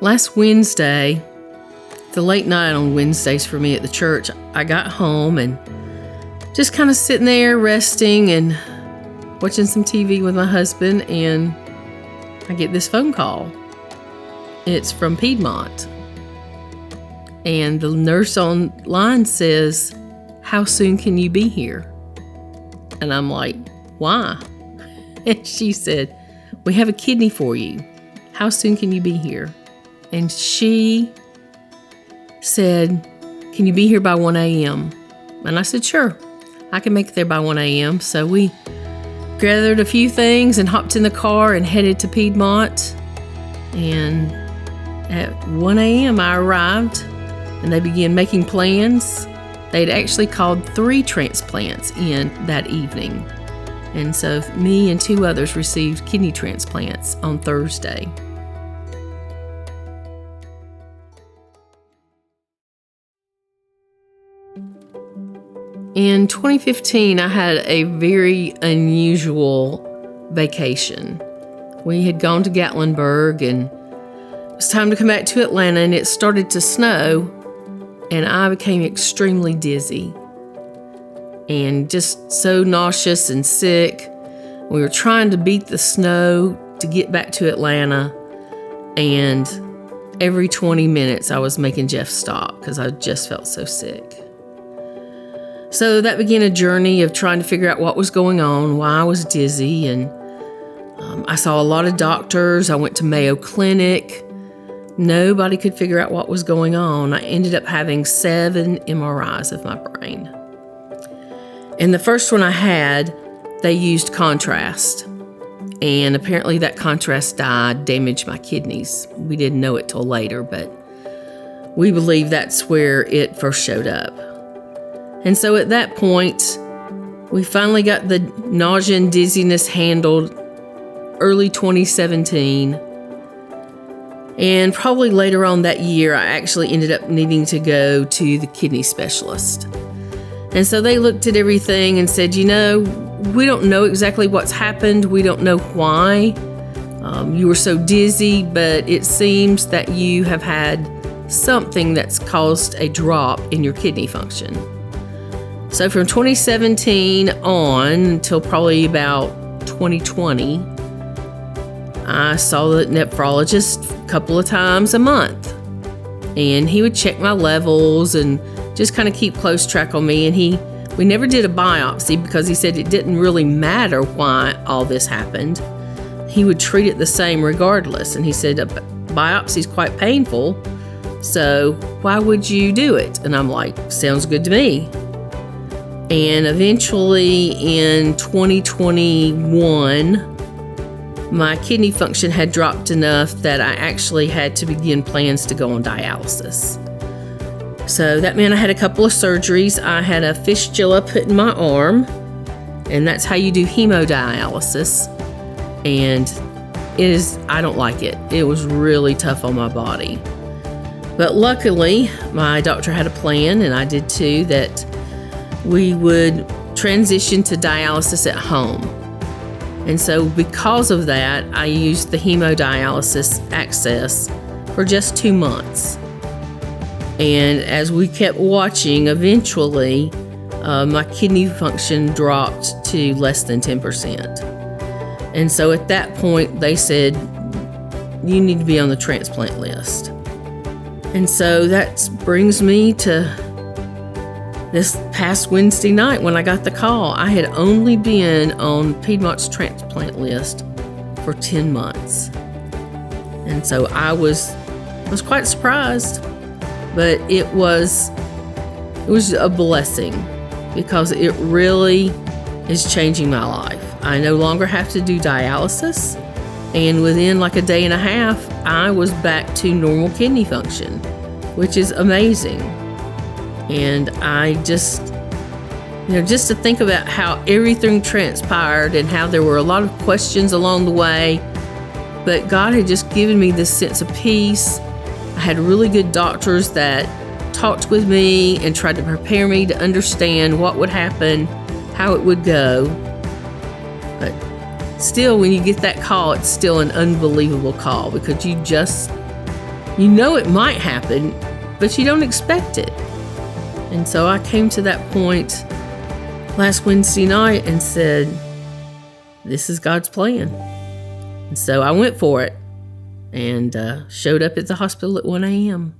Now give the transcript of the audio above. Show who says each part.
Speaker 1: Last Wednesday, the late night on Wednesdays for me at the church, I got home and just kind of sitting there resting and watching some TV with my husband, and I get this phone call. It's from Piedmont. And the nurse on line says, "How soon can you be here?" And I'm like, "Why?" And she said, "We have a kidney for you. How soon can you be here?" And she said, "Can you be here by 1 a.m.? And I said, "Sure, I can make it there by 1 a.m. So we gathered a few things and hopped in the car and headed to Piedmont. And at 1 a.m. I arrived, and they began making plans. They'd actually called 3 transplants in that evening. And so me and 2 others received kidney transplants on Thursday. In 2015, I had a very unusual vacation. We had gone to Gatlinburg, and it was time to come back to Atlanta, and it started to snow, and I became extremely dizzy and just so nauseous and sick. We were trying to beat the snow to get back to Atlanta, and every 20 minutes I was making Jeff stop because I just felt so sick. So that began a journey of trying to figure out what was going on, why I was dizzy, and I saw a lot of doctors. I went to Mayo Clinic. Nobody could figure out what was going on. I ended up having 7 MRIs of my brain. And the first one I had, they used contrast. And apparently that contrast dye damaged my kidneys. We didn't know it till later, but we believe that's where it first showed up. And so at that point, we finally got the nausea and dizziness handled early 2017. And probably later on that year, I actually ended up needing to go to the kidney specialist. And so they looked at everything and said, we don't know exactly what's happened. We don't know why you were so dizzy, but it seems that you have had something that's caused a drop in your kidney function. So from 2017 on until probably about 2020, I saw the nephrologist a couple of times a month. And he would check my levels and just kind of keep close track on me. And we never did a biopsy because he said it didn't really matter why all this happened. He would treat it the same regardless. And he said, a biopsy is quite painful, so why would you do it? And I'm like, sounds good to me. And eventually in 2021, my kidney function had dropped enough that I actually had to begin plans to go on dialysis. So that meant I had a couple of surgeries. I had a fistula put in my arm, and that's how you do hemodialysis. And I don't like it. It was really tough on my body. But luckily, my doctor had a plan, and I did too, that we would transition to dialysis at home. And so because of that, I used the hemodialysis access for just 2 months. And as we kept watching, eventually my kidney function dropped to less than 10%. And so at that point, they said, you need to be on the transplant list. And so that brings me to this past Wednesday night when I got the call. I had only been on Piedmont's transplant list for 10 months. And so I was quite surprised, but it was a blessing because it really is changing my life. I no longer have to do dialysis, and within like a day and a half, I was back to normal kidney function, which is amazing. And I just to think about how everything transpired and how there were a lot of questions along the way, but God had just given me this sense of peace. I had really good doctors that talked with me and tried to prepare me to understand what would happen, how it would go. But still, when you get that call, it's still an unbelievable call because you just You know it might happen, but you don't expect it. And so I came to that point last Wednesday night and said, this is God's plan. And so I went for it and showed up at the hospital at 1 a.m.